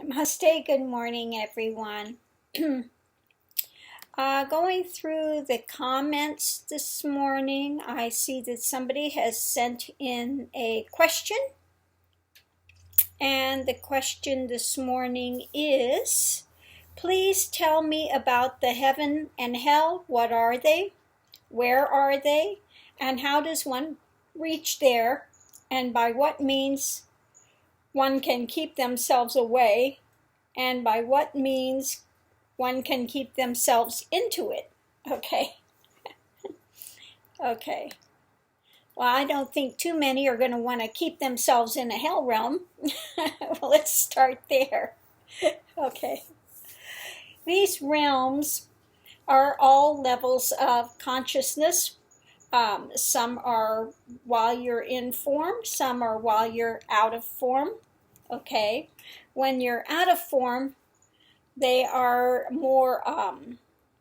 Namaste, good morning, everyone. Going through the comments this morning, I see that somebody has sent in a question. And the question this morning is, please tell me about the heaven and hell. What are they? Where are they? And how does one reach there? And by what means one can keep themselves away? And by what means one can keep themselves into it. Okay. Okay. Well, I don't think too many are going to want to keep themselves in a hell realm. Well, let's start there. Okay. These realms are all levels of consciousness. Some are while you're in form, some are while you're out of form. Okay. When you're out of form, they are more,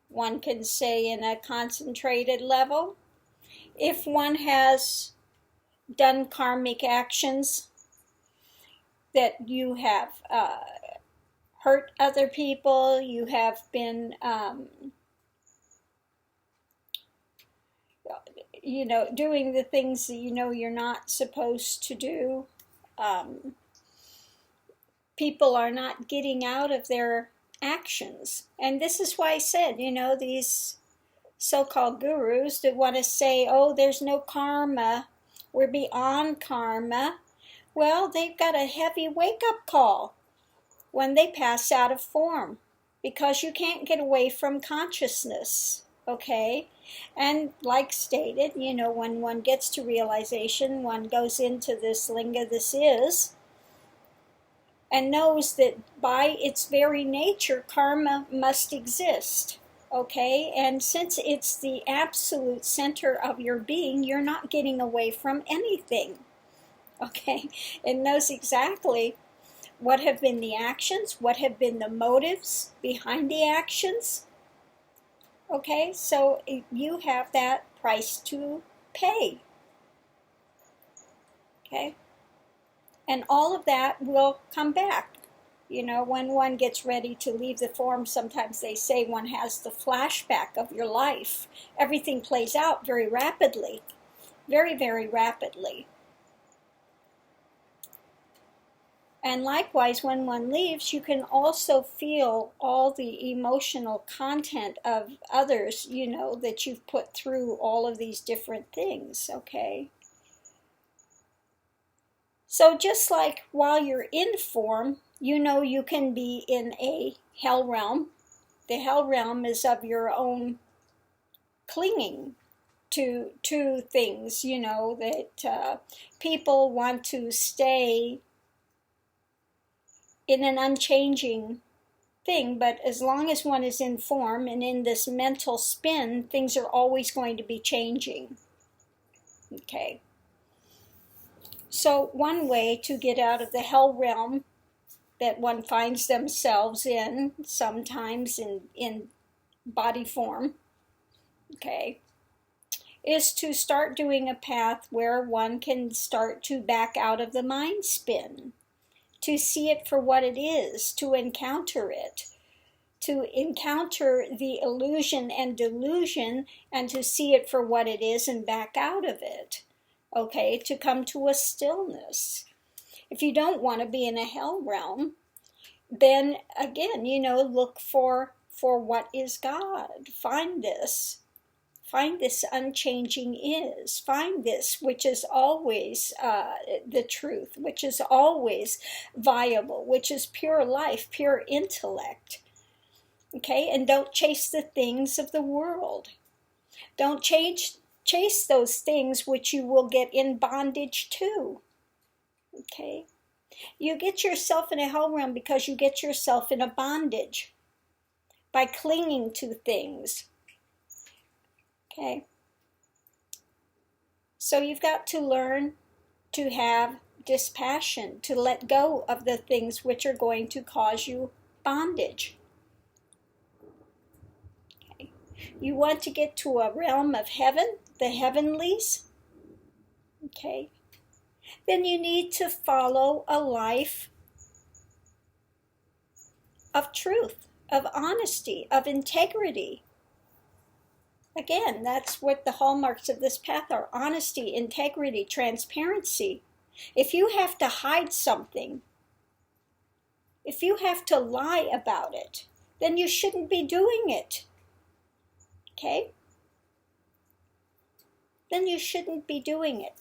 one can say, in a concentrated level. If one has done karmic actions, that you have hurt other people, you have been, doing the things that you're not supposed to do. People are not getting out of their actions. And this is why I said, these so-called gurus that want to say, oh, there's no karma, we're beyond karma. Well, they've got a heavy wake-up call when they pass out of form, because you can't get away from consciousness, okay? And like stated, when one gets to realization, one goes into this linga, this is, and knows that by its very nature, karma must exist, okay? And since it's the absolute center of your being, you're not getting away from anything, okay? It knows exactly what have been the actions, what have been the motives behind the actions, okay? So you have that price to pay, okay? And all of that will come back. When one gets ready to leave the form, sometimes they say one has the flashback of your life. Everything plays out very rapidly, very, very rapidly. And likewise, when one leaves, you can also feel all the emotional content of others, that you've put through all of these different things, okay? So just like while you're in form, you can be in a hell realm. The hell realm is of your own clinging to things, that people want to stay in an unchanging thing. But as long as one is in form and in this mental spin, things are always going to be changing, okay? So one way to get out of the hell realm that one finds themselves in, sometimes in body form, okay, is to start doing a path where one can start to back out of the mind spin, to see it for what it is, to encounter it, to encounter the illusion and delusion, and to see it for what it is and back out of it. Okay, to come to a stillness. If you don't want to be in a hell realm, then again, look for what is God. Find this unchanging is. Find this which is always the truth, which is always viable, which is pure life, pure intellect. Okay, and don't chase the things of the world. Don't chase those things which you will get in bondage to, okay? You get yourself in a hell realm because you get yourself in a bondage by clinging to things, okay? So you've got to learn to have dispassion, to let go of the things which are going to cause you bondage. Okay. You want to get to a realm of heaven, the heavenlies, okay, then you need to follow a life of truth, of honesty, of integrity. Again, that's what the hallmarks of this path are: honesty, integrity, transparency. If you have to hide something, if you have to lie about it, then you shouldn't be doing it. Okay? Then you shouldn't be doing it.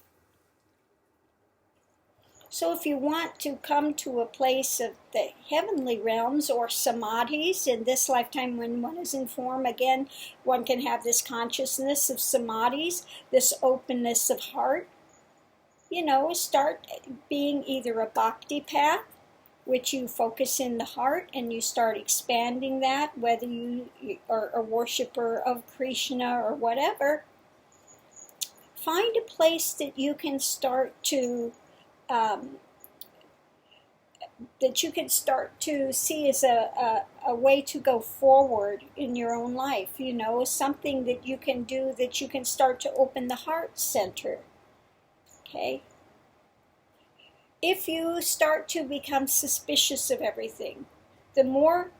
So if you want to come to a place of the heavenly realms or samadhis in this lifetime, when one is in form, again, one can have this consciousness of samadhis, this openness of heart. Start being either a bhakti path, which you focus in the heart and you start expanding that, whether you are a worshiper of Krishna or whatever. Find a place that you can start to see as a way to go forward in your own life, something that you can do, that you can start to open the heart center. Okay? If you start to become suspicious of everything, the more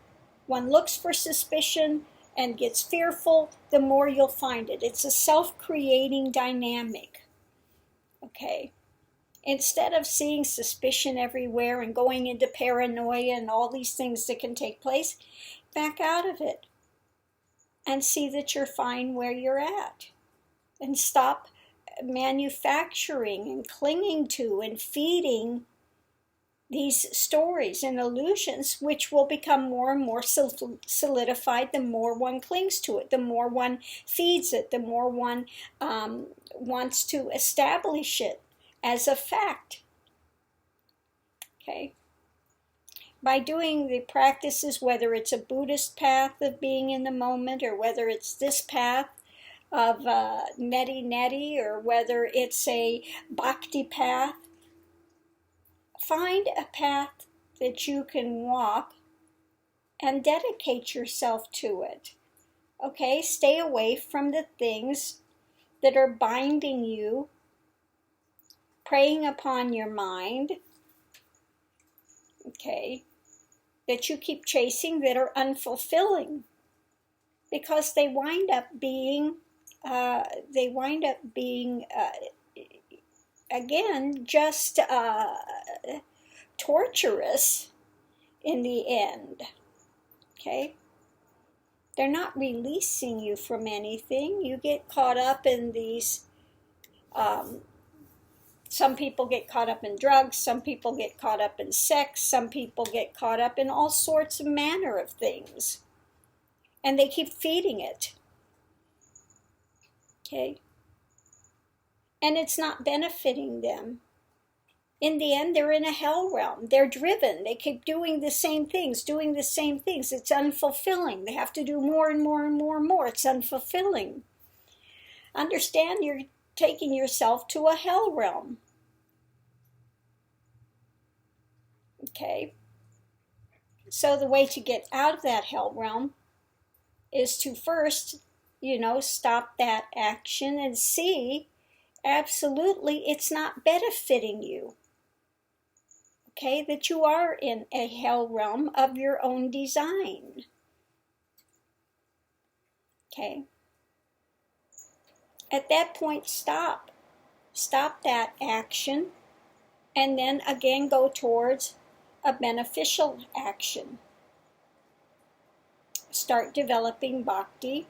one looks for suspicion and gets fearful, the more you'll find it. It's a self-creating dynamic. Okay? Instead of seeing suspicion everywhere and going into paranoia and all these things that can take place, back out of it and see that you're fine where you're at. And stop manufacturing and clinging to and feeding these stories and illusions, which will become more and more solidified the more one clings to it, the more one feeds it, the more one wants to establish it as a fact. Okay? By doing the practices, whether it's a Buddhist path of being in the moment, or whether it's this path of neti, or whether it's a bhakti path, find a path that you can walk and dedicate yourself to it. Okay? Stay away from the things that are binding you, preying upon your mind, okay, that you keep chasing, that are unfulfilling, because they wind up being again, just torturous in the end. Okay? They're not releasing you from anything. You get caught up in these. Some people get caught up in drugs, some people get caught up in sex, some people get caught up in all sorts of manner of things. And they keep feeding it. Okay? And it's not benefiting them. In the end, they're in a hell realm. They're driven. They keep doing the same things. It's unfulfilling. They have to do more and more and more and more. It's unfulfilling. Understand, you're taking yourself to a hell realm. Okay? So the way to get out of that hell realm is to first, stop that action and see absolutely it's not benefiting you. Okay? That you are in a hell realm of your own design. Okay? At that point, stop. Stop that action, and then again go towards a beneficial action. Start developing bhakti,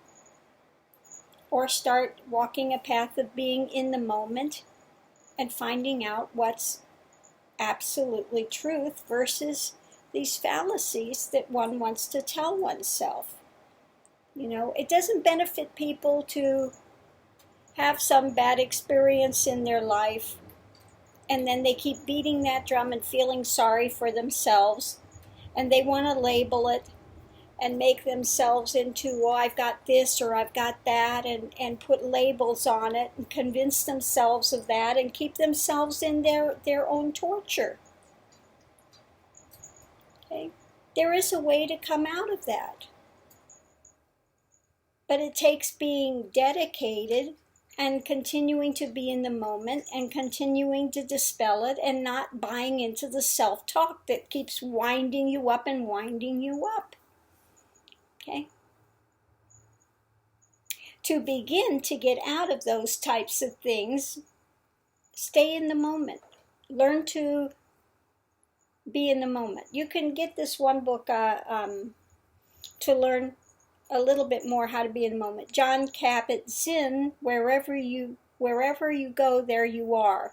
or start walking a path of being in the moment and finding out what's absolutely truth versus these fallacies that one wants to tell oneself. It doesn't benefit people to have some bad experience in their life, and then they keep beating that drum and feeling sorry for themselves, and they want to label it and make themselves into, I've got this or I've got that, and put labels on it and convince themselves of that and keep themselves in their own torture. Okay? There is a way to come out of that. But it takes being dedicated and continuing to be in the moment and continuing to dispel it and not buying into the self-talk that keeps winding you up and winding you up. Okay? To begin to get out of those types of things, stay in the moment. Learn to be in the moment. You can get this one book to learn a little bit more how to be in the moment. John Kabat-Zinn, wherever you go, there you are.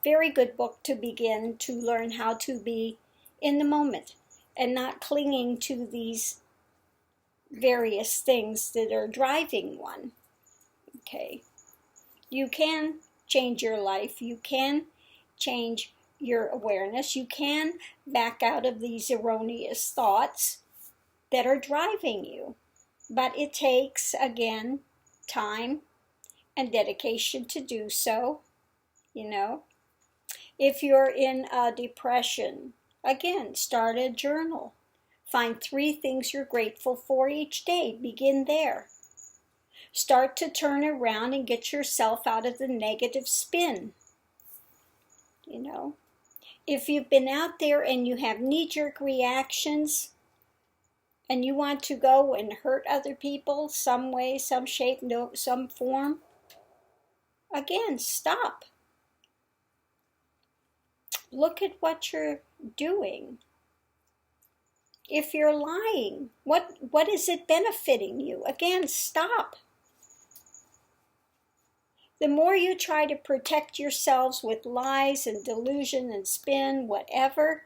Very good book to begin to learn how to be in the moment and not clinging to these various things that are driving one. Okay. You can change your life. You can change your awareness. You can back out of these erroneous thoughts that are driving you. But it takes, again, time and dedication to do so, you know. If you're in a depression, again, start a journal. Find 3 things you're grateful for each day. Begin there. Start to turn around and get yourself out of the negative spin, you know. If you've been out there and you have knee-jerk reactions, and you want to go and hurt other people some way, some shape, no, some form, again, stop. Look at what you're doing. If you're lying, what is it benefiting you? Again, stop. The more you try to protect yourselves with lies and delusion and spin, whatever,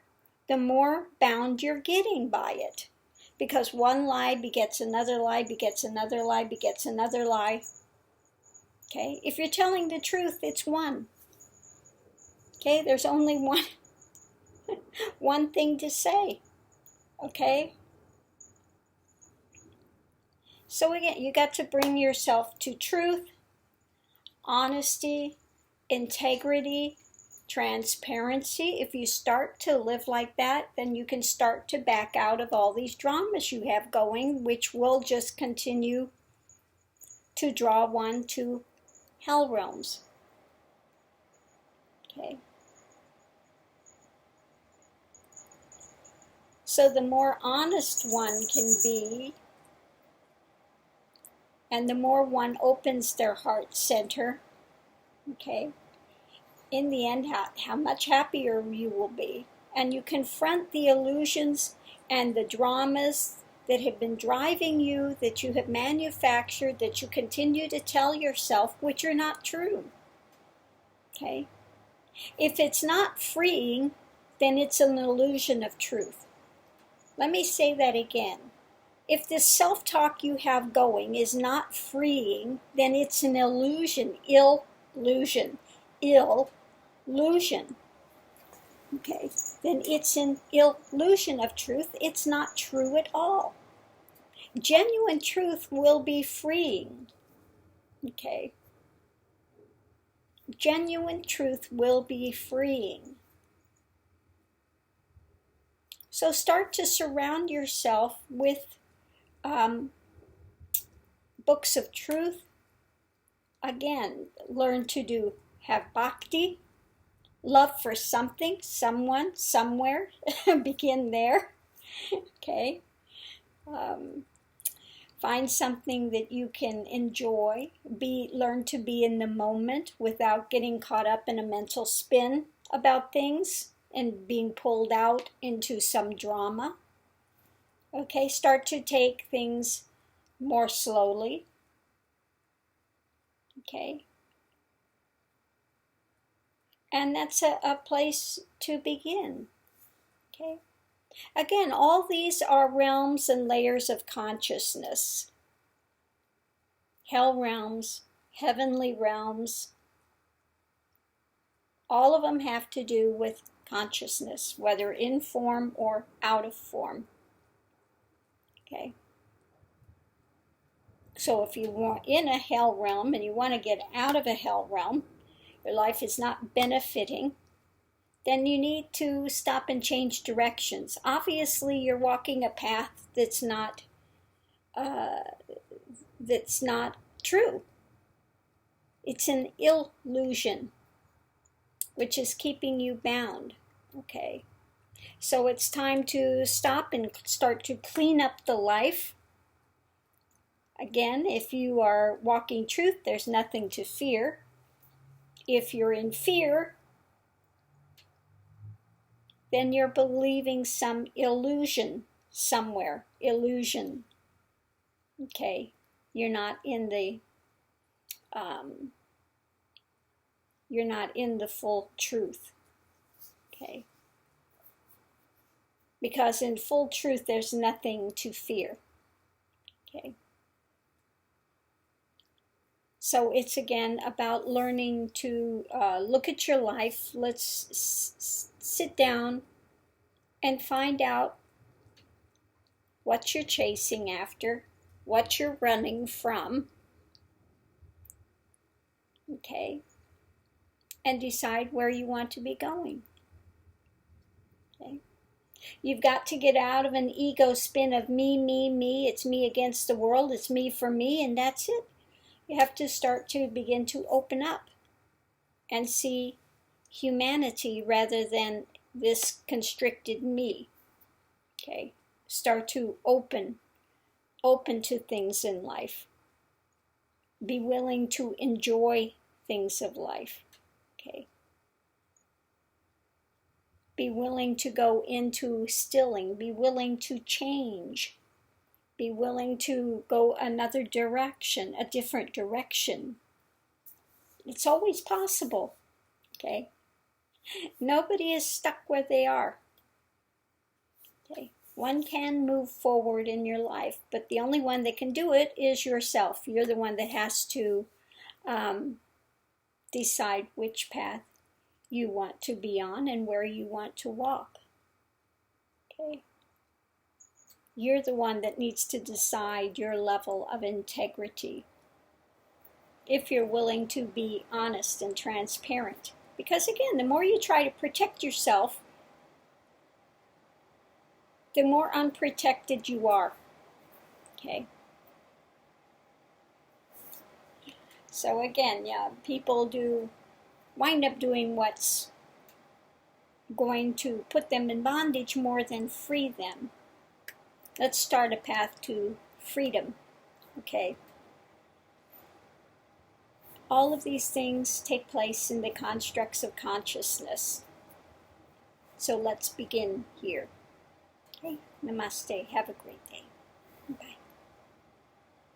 the more bound you're getting by it. Because one lie begets another lie, begets another lie, begets another lie. Okay? If you're telling the truth, it's one. Okay? There's only one thing to say. Okay? So again, you got to bring yourself to truth, honesty, integrity, transparency. If you start to live like that, then you can start to back out of all these dramas you have going, which will just continue to draw one to hell realms. Okay. So the more honest one can be, and the more one opens their heart center, okay, in the end, how much happier you will be. And you confront the illusions and the dramas that have been driving you, that you have manufactured, that you continue to tell yourself, which are not true. Okay? If it's not freeing, then it's an illusion of truth. Let me say that again. If this self-talk you have going is not freeing, then it's an illusion, illusion. Okay, then it's an illusion of truth. It's not true at all. Genuine truth will be freeing. Okay. Genuine truth will be freeing. So start to surround yourself with books of truth. Again, learn to have bhakti, love for something, someone, somewhere. Begin there. Okay. Find something that you can enjoy. Learn to be in the moment without getting caught up in a mental spin about things and being pulled out into some drama. Okay, start to take things more slowly. Okay. And that's a place to begin. Okay. Again, all these are realms and layers of consciousness. Hell realms, heavenly realms. All of them have to do with consciousness, whether in form or out of form. Okay. So if you are in a hell realm and you want to get out of a hell realm, your life is not benefiting, then you need to stop and change directions. Obviously, you're walking a path that's not true. It's an illusion, which is keeping you bound. Okay. So it's time to stop and start to clean up the life. Again, if you are walking truth, there's nothing to fear. If you're in fear, then you're believing some illusion somewhere. Illusion. Okay. You're not in the full truth. Okay. Because in full truth, there's nothing to fear. Okay. So it's again about learning to look at your life. Let's sit down and find out what you're chasing after, what you're running from. Okay. And decide where you want to be going. Okay. You've got to get out of an ego spin of me, me, me. It's me against the world. It's me for me, and that's it. You have to start to begin to open up and see humanity rather than this constricted me. Okay. Start to open to things in life. Be willing to enjoy things of life. Okay. Be willing to go into stilling. Be willing to change. Be willing to go another direction, a different direction. It's always possible. Okay? Nobody is stuck where they are. Okay? One can move forward in your life, but the only one that can do it is yourself. You're the one that has to decide which path you want to be on and where you want to walk. Okay? You're the one that needs to decide your level of integrity. If you're willing to be honest and transparent. Because again, the more you try to protect yourself, the more unprotected you are. Okay? So again, yeah, people do wind up doing what's going to put them in bondage more than free them. Let's start a path to freedom. Okay? All of these things take place in the constructs of consciousness. So let's begin here. Okay? Namaste. Have a great day.